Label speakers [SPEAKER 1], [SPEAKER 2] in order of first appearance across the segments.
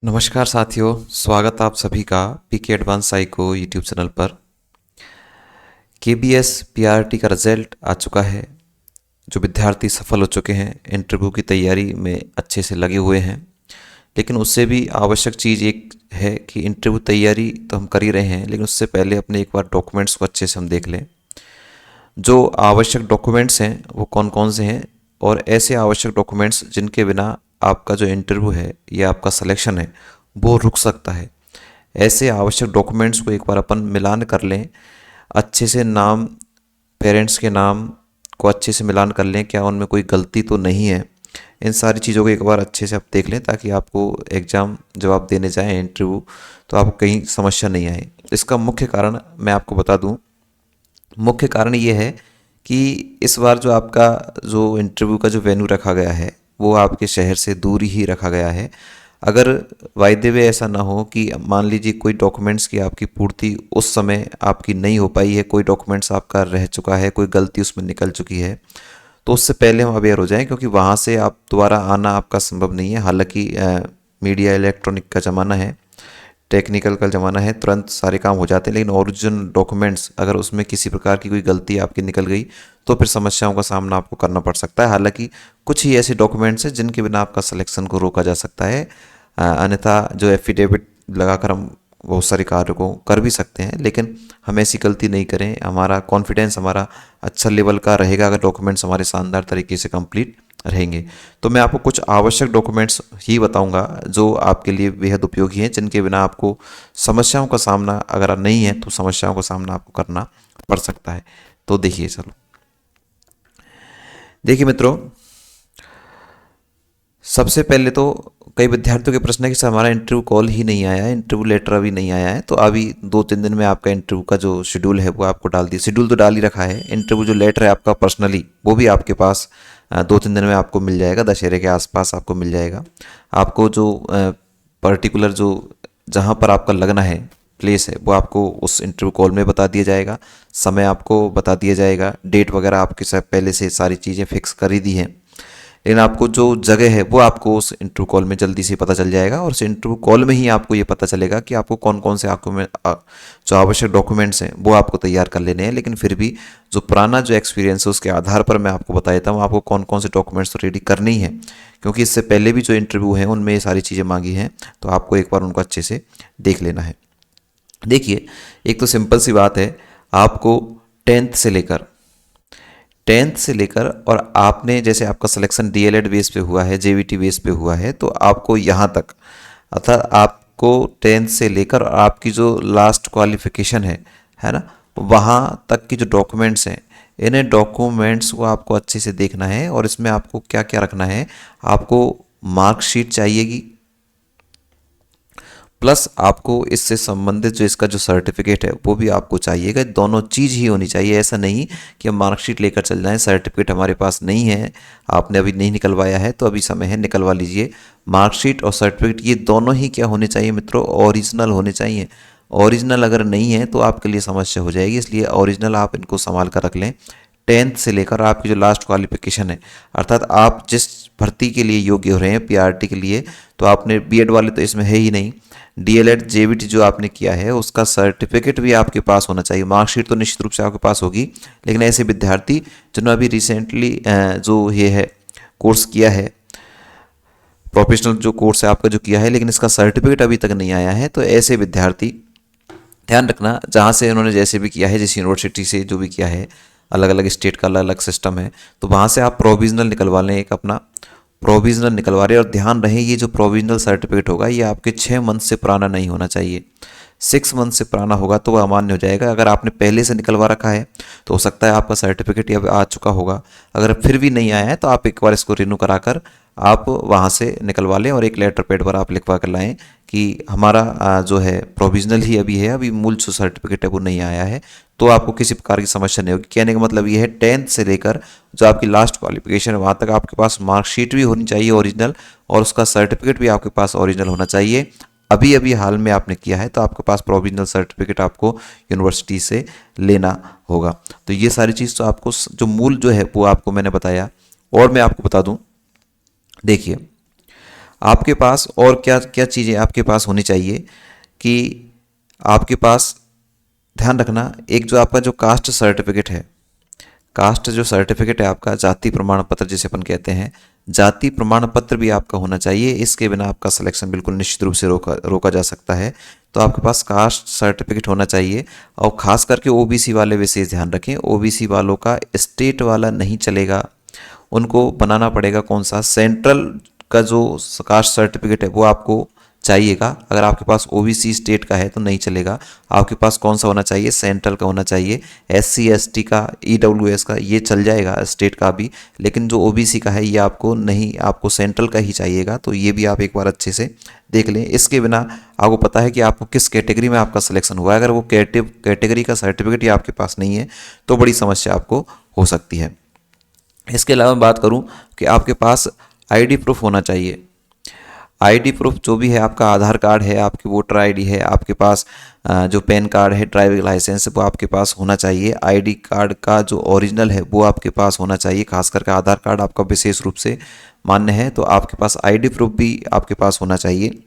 [SPEAKER 1] नमस्कार साथियों, स्वागत आप सभी का पीके एडवांस साइको यूट्यूब चैनल पर। केबीएस पीआरटी का रिजल्ट आ चुका है। जो विद्यार्थी सफल हो चुके हैं, इंटरव्यू की तैयारी में अच्छे से लगे हुए हैं, लेकिन उससे भी आवश्यक चीज़ एक है कि इंटरव्यू तैयारी तो हम कर ही रहे हैं, लेकिन उससे पहले अपने एक बार डॉक्यूमेंट्स को अच्छे से हम देख लें। जो आवश्यक डॉक्यूमेंट्स हैं वो कौन कौन से हैं, और ऐसे आवश्यक डॉक्यूमेंट्स जिनके बिना आपका जो इंटरव्यू है या आपका सिलेक्शन है वो रुक सकता है। ऐसे आवश्यक डॉक्यूमेंट्स को एक बार अपन मिलान कर लें अच्छे से। नाम, पेरेंट्स के नाम को अच्छे से मिलान कर लें, क्या उनमें कोई गलती तो नहीं है। इन सारी चीज़ों को एक बार अच्छे से आप देख लें, ताकि आपको एग्ज़ाम जब आप देने जाएं इंटरव्यू, तो आपको कहीं समस्या नहीं आए। इसका मुख्य कारण मैं आपको बता दूं। मुख्य कारण ये है कि इस बार जो आपका जो इंटरव्यू का जो वेन्यू रखा गया है वो आपके शहर से दूर ही रखा गया है। अगर वायदे में ऐसा ना हो कि मान लीजिए कोई डॉक्यूमेंट्स की आपकी पूर्ति उस समय आपकी नहीं हो पाई है, कोई डॉक्यूमेंट्स आपका रह चुका है, कोई गलती उसमें निकल चुकी है, तो उससे पहले हम अवेयर हो जाएं, क्योंकि वहाँ से आप दोबारा आना आपका संभव नहीं है। हालांकि मीडिया इलेक्ट्रॉनिक का ज़माना है, टेक्निकल का ज़माना है, तुरंत सारे काम हो जाते हैं, लेकिन ओरिजिनल डॉक्यूमेंट्स अगर उसमें किसी प्रकार की कोई गलती आपकी निकल गई तो फिर समस्याओं का सामना आपको करना पड़ सकता है। हालांकि कुछ ही ऐसे डॉक्यूमेंट्स हैं जिनके बिना आपका सिलेक्शन को रोका जा सकता है। अन्यथा जो एफिडेविट लगाकर हम बहुत सारे कार्यों को कर भी सकते हैं, लेकिन हम ऐसी गलती नहीं करें। हमारा कॉन्फिडेंस हमारा अच्छा लेवल का रहेगा अगर डॉक्यूमेंट्स हमारे शानदार तरीके से कंप्लीट रहेंगे। तो मैं आपको कुछ आवश्यक डॉक्यूमेंट्स ही बताऊंगा जो आपके लिए बेहद उपयोगी हैं, जिनके बिना आपको समस्याओं का सामना अगर नहीं है तो समस्याओं का सामना आपको करना पड़ सकता है। तो देखिए, चलो देखिए मित्रों, सबसे पहले तो कई विद्यार्थियों के प्रश्न है कि सर हमारा इंटरव्यू कॉल ही नहीं आया है, इंटरव्यू लेटर अभी नहीं आया है। तो अभी 2-3 दिन में आपका इंटरव्यू का जो शेड्यूल है वो आपको डाल दिया, शेड्यूल तो डाल ही रखा है। इंटरव्यू जो लेटर है आपका पर्सनली वो भी आपके पास 2-3 दिन में आपको मिल जाएगा, दशहरे के आसपास आपको मिल जाएगा। आपको जो पर्टिकुलर जो जहाँ पर आपका लगना है प्लेस है वो आपको उस इंटरव्यू कॉल में बता दिया जाएगा, समय आपको बता दिया जाएगा, डेट वगैरह आपके साथ पहले से सारी चीज़ें फिक्स कर ही दी हैं। लेकिन आपको जो जगह है वो आपको उस इंटरव्यू कॉल में जल्दी से पता चल जाएगा, और उस इंटरव्यू कॉल में ही आपको ये पता चलेगा कि आपको कौन कौन से आपको जो आवश्यक डॉक्यूमेंट्स हैं वो आपको तैयार कर लेने हैं। लेकिन फिर भी जो पुराना जो एक्सपीरियंस है उसके आधार पर मैं आपको बता देता हूँ आपको कौन कौन से डॉक्यूमेंट्स तो रेडी करनी है, क्योंकि इससे पहले भी जो इंटरव्यू हैं उनमें ये सारी चीज़ें मांगी हैं, तो आपको एक बार उनको अच्छे से देख लेना है। देखिए, एक तो सिंपल सी बात है, आपको टेंथ से लेकर और आपने जैसे आपका सिलेक्शन डीएलएड बेस पे हुआ है, जेवीटी बेस पे हुआ है, तो आपको यहाँ तक अर्थात आपको टेंथ से लेकर और आपकी जो लास्ट क्वालिफिकेशन है ना, वहाँ तक की जो डॉक्यूमेंट्स हैं, इन डॉक्यूमेंट्स को आपको अच्छे से देखना है। और इसमें आपको क्या क्या रखना है, आपको मार्कशीट चाहिएगी, प्लस आपको इससे संबंधित जो इसका जो सर्टिफिकेट है वो भी आपको चाहिएगा। दोनों चीज़ ही होनी चाहिए। ऐसा नहीं कि हम मार्कशीट लेकर चल जाएं, सर्टिफिकेट हमारे पास नहीं है, आपने अभी नहीं निकलवाया है तो अभी समय है, निकलवा लीजिए। मार्कशीट और सर्टिफिकेट ये दोनों ही क्या होने चाहिए मित्रों, ओरिजिनल होने चाहिए। ओरिजिनल अगर नहीं है तो आपके लिए समस्या हो जाएगी, इसलिए ओरिजिनल आप इनको संभाल कर रख लें। टेंथ से लेकर आपकी जो लास्ट क्वालिफिकेशन है, अर्थात आप जिस भर्ती के लिए योग्य हो रहे हैं पीआरटी के लिए, तो आपने बीएड वाले तो इसमें है ही नहीं, डीएलएड जेवीटी जो आपने किया है उसका सर्टिफिकेट भी आपके पास होना चाहिए। मार्कशीट तो निश्चित रूप से आपके पास होगी, लेकिन ऐसे विद्यार्थी जिन्होंने अभी रिसेंटली जो ये है कोर्स किया है, प्रोफेशनल जो कोर्स है आपका जो किया है, लेकिन इसका सर्टिफिकेट अभी तक नहीं आया है, तो ऐसे विद्यार्थी ध्यान रखना, जहाँ से उन्होंने जैसे भी किया है, जिस यूनिवर्सिटी से जो भी किया है, अलग अलग स्टेट का अलग अलग सिस्टम है, तो वहाँ से आप प्रोविजनल निकलवा लें, एक अपना प्रोविजनल निकलवा रहे। और ध्यान रहे ये जो प्रोविजनल सर्टिफिकेट होगा ये आपके 6 मंथ से पुराना नहीं होना चाहिए। 6 मंथ से पुराना होगा तो वह अमान्य हो जाएगा। अगर आपने पहले से निकलवा रखा है तो हो सकता है आपका सर्टिफिकेट अब आ चुका होगा, अगर फिर भी नहीं आया है तो आप एक बार इसको रिन्यू कराकर आप वहाँ से निकलवा लें, और एक लेटर पैड पर आप लिखवा कर लाएँ कि हमारा जो है प्रोविजनल ही अभी है, अभी मूल जो सर्टिफिकेट है वो नहीं आया है। तो आपको किसी प्रकार की समस्या नहीं होगी। कहने का मतलब ये है, टेंथ से लेकर जो आपकी लास्ट क्वालिफिकेशन है वहाँ तक आपके पास मार्कशीट भी होनी चाहिए ओरिजिनल, और उसका सर्टिफिकेट भी आपके पास ओरिजिनल होना चाहिए। अभी अभी हाल में आपने किया है तो आपके पास प्रोविजनल सर्टिफिकेट आपको यूनिवर्सिटी से लेना होगा। तो ये सारी चीज़ तो आपको जो मूल जो है वो आपको मैंने बताया। और मैं आपको बता दूं, देखिए आपके पास और क्या क्या चीज़ें आपके पास होनी चाहिए कि आपके पास ध्यान रखना, एक जो आपका जो कास्ट सर्टिफिकेट है, कास्ट जो सर्टिफिकेट है आपका, जाति प्रमाण पत्र जिसे अपन कहते हैं, जाति प्रमाण पत्र भी आपका होना चाहिए। इसके बिना आपका सिलेक्शन बिल्कुल निश्चित रूप से रोका जा सकता है। तो आपके पास कास्ट सर्टिफिकेट होना चाहिए। और ख़ास करके ओबीसी वाले विशेष ध्यान रखें, ओबीसी वालों का स्टेट वाला नहीं चलेगा, उनको बनाना पड़ेगा कौन सा, सेंट्रल का जो कास्ट सर्टिफिकेट है वो आपको चाहिएगा। अगर आपके पास ओबीसी स्टेट का है तो नहीं चलेगा, आपके पास कौन सा होना चाहिए, सेंट्रल का होना चाहिए। एससी एसटी का, ईडब्ल्यूएस का ये चल जाएगा, स्टेट का भी, लेकिन जो ओबीसी का है ये आपको नहीं, आपको सेंट्रल का ही चाहिएगा। तो ये भी आप एक बार अच्छे से देख लें। इसके बिना आपको पता है कि आपको किस कैटेगरी में आपका सिलेक्शन हुआ है, अगर वो कैटेगरी का सर्टिफिकेट ही आपके पास नहीं है तो बड़ी समस्या आपको हो सकती है। इसके अलावा बात करूं कि आपके पास आईडी प्रूफ होना चाहिए। आईडी प्रूफ जो भी है, आपका आधार कार्ड है, आपकी वोटर आईडी है, आपके पास जो पैन कार्ड है, ड्राइविंग लाइसेंस है, वो आपके पास होना चाहिए। आईडी कार्ड का जो ओरिजिनल है वो आपके पास होना चाहिए। खास करके आधार कार्ड आपका विशेष रूप से मान्य है, तो आपके पास आईडी प्रूफ भी आपके पास होना चाहिए।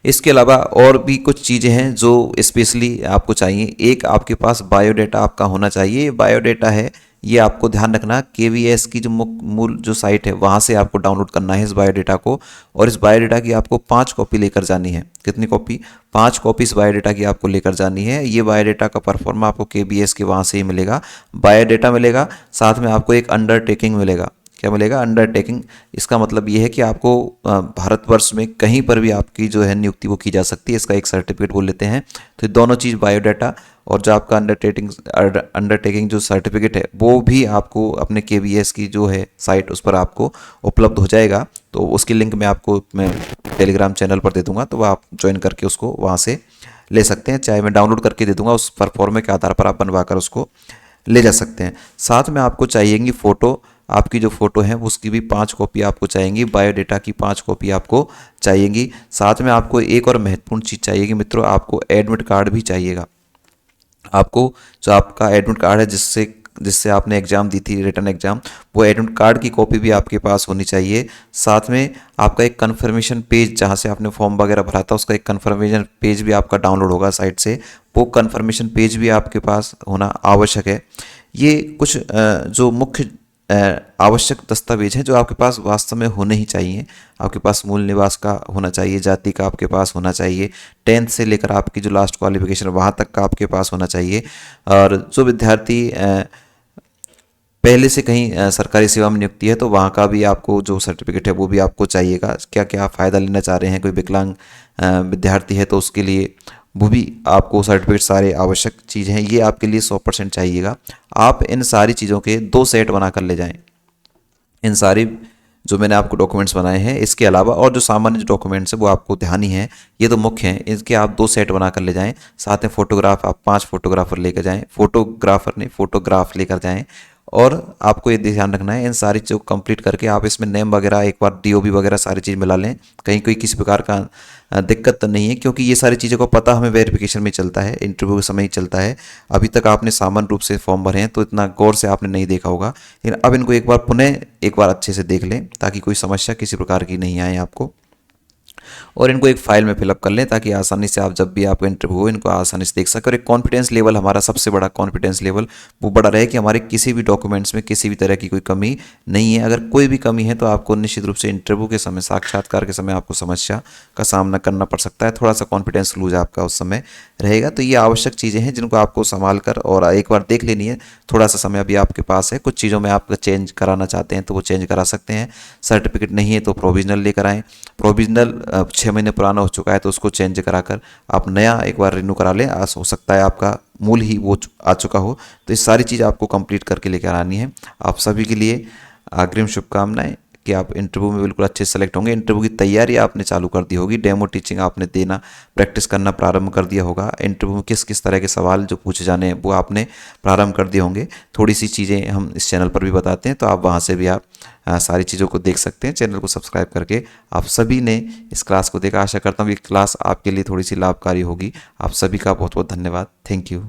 [SPEAKER 1] इसके अलावा और भी कुछ चीज़ें हैं जो स्पेशली आपको चाहिए। एक आपके पास बायोडाटा आपका होना चाहिए। बायोडाटा है ये आपको ध्यान रखना, केवीएस की जो मूल जो साइट है वहाँ से आपको डाउनलोड करना है इस बायोडाटा को। और इस बायोडाटा की आपको 5 कॉपी लेकर जानी है। कितनी कॉपी? 5 कॉपी इस बायोडाटा की आपको लेकर जानी है। ये बायोडाटा का परफॉर्मा आपको केवीएस के वहाँ से ही मिलेगा। बायोडाटा मिलेगा, साथ में आपको एक अंडरटेकिंग मिलेगा। क्या मिलेगा? अंडरटेकिंग। इसका मतलब ये है कि आपको भारतवर्ष में कहीं पर भी आपकी जो है नियुक्ति वो की जा सकती है, इसका एक सर्टिफिकेट बोल लेते हैं। तो दोनों चीज़, बायोडाटा और जो आपका अंडरटेकिंग जो सर्टिफिकेट है वो भी आपको अपने केवीएस की जो है साइट उस पर आपको उपलब्ध हो जाएगा। तो उसकी लिंक मैं टेलीग्राम चैनल पर दे दूंगा, तो वह आप ज्वाइन करके उसको वहाँ से ले सकते हैं। चाहे मैं डाउनलोड करके दे दूंगा, उस परफॉर्मे के आधार पर आप बनवा कर उसको ले जा सकते हैं। साथ में आपको चाहिएगी फ़ोटो, आपकी जो फ़ोटो है उसकी भी 5 कॉपी आपको चाहिएगी। बायोडाटा की 5 कॉपी आपको चाहिएगी। साथ में आपको एक और महत्वपूर्ण चीज़ चाहिएगी मित्रों, आपको एडमिट कार्ड भी चाहिएगा। आपको जो आपका एडमिट कार्ड है जिससे आपने एग्ज़ाम दी थी, रिटर्न एग्ज़ाम, वो एडमिट कार्ड की कॉपी भी आपके पास होनी चाहिए। साथ में आपका एक कन्फर्मेशन पेज, जहाँ से आपने फॉर्म वगैरह भरा था उसका एक कन्फर्मेशन पेज भी आपका डाउनलोड होगा साइट से, वो कन्फर्मेशन पेज भी आपके पास होना आवश्यक है। ये कुछ जो मुख्य आवश्यक दस्तावेज हैं जो आपके पास वास्तव में होने ही चाहिए। आपके पास मूल निवास का होना चाहिए, जाति का आपके पास होना चाहिए, 10th से लेकर आपकी जो लास्ट क्वालिफिकेशन वहाँ तक का आपके पास होना चाहिए। और जो विद्यार्थी पहले से कहीं सरकारी सेवा में नियुक्ति है तो वहाँ का भी आपको जो सर्टिफिकेट है वो भी आपको चाहिएगा। क्या क्या फ़ायदा लेना चाह रहे हैं, कोई विकलांग विद्यार्थी है तो उसके लिए वो भी आपको सर्टिफिकेट, सारे आवश्यक चीज़ें हैं, ये आपके लिए 100% चाहिएगा। आप इन सारी चीज़ों के 2 सेट बना कर ले जाएं। इन सारी जो मैंने आपको डॉक्यूमेंट्स बनाए हैं, इसके अलावा और जो सामान्य जो डॉक्यूमेंट्स हैं वो आपको ध्यान ही है, ये तो मुख्य हैं, इसके आप 2 सेट बना कर ले जाएं। साथ में फ़ोटोग्राफ आप 5 फोटोग्राफर लेकर जाएं, फोटोग्राफ लेकर जाएं। और आपको ये ध्यान रखना है, इन सारी चीज़ों को कंप्लीट करके आप इसमें नेम वगैरह एक बार डीओबी वगैरह सारी चीज़ मिला लें। कहीं कोई किसी प्रकार का दिक्कत तो नहीं है, क्योंकि ये सारी चीज़ों को पता हमें वेरिफिकेशन में चलता है, इंटरव्यू के समय ही चलता है। अभी तक आपने सामान्य रूप से फॉर्म भरे हैं तो इतना गौर से आपने नहीं देखा होगा, लेकिन अब इनको एक बार अच्छे से देख लें ताकि कोई समस्या किसी प्रकार की नहीं आए आपको। और इनको एक फाइल में फिलअप कर लें ताकि आसानी से आप जब भी आपका इंटरव्यू हो इनको आसानी से देख सकें। और एक कॉन्फिडेंस लेवल, हमारा सबसे बड़ा कॉन्फिडेंस लेवल वो बड़ा रहे कि हमारे किसी भी डॉक्यूमेंट्स में किसी भी तरह की कोई कमी नहीं है। अगर कोई भी कमी है तो आपको निश्चित रूप से इंटरव्यू के समय, साक्षात्कार के समय आपको समस्या का सामना करना पड़ सकता है। थोड़ा सा कॉन्फिडेंस लूज आपका उस समय रहेगा। तो ये आवश्यक चीज़ें हैं जिनको आपको संभाल कर और एक बार देख लेनी है। थोड़ा सा समय अभी आपके पास है, कुछ चीज़ों में आप चेंज कराना चाहते हैं तो वो चेंज करा सकते हैं। सर्टिफिकेट नहीं है तो प्रोविजनल लेकर आएँ। प्रोविजनल 6 महीने पुराना हो चुका है तो उसको चेंज कराकर आप नया एक बार रिन्यू करा लें। हो सकता है आपका मूल ही वो आ चुका हो। तो ये सारी चीज़ आपको कंप्लीट करके लेकर आनी है। आप सभी के लिए अग्रिम शुभकामनाएं कि आप इंटरव्यू में बिल्कुल अच्छे सेलेक्ट होंगे। इंटरव्यू की तैयारी आपने चालू कर दी होगी, डेमो टीचिंग आपने देना, प्रैक्टिस करना प्रारंभ कर दिया होगा। इंटरव्यू में किस किस तरह के सवाल जो पूछे जाने हैं वो आपने प्रारंभ कर दिए होंगे। थोड़ी सी चीज़ें हम इस चैनल पर भी बताते हैं, तो आप वहाँ से भी आप सारी चीज़ों को देख सकते हैं। चैनल को सब्सक्राइब करके आप सभी ने इस क्लास को देखा। आशा करता हूँ ये क्लास आपके लिए थोड़ी सी लाभकारी होगी। आप सभी का बहुत बहुत धन्यवाद। Thank you.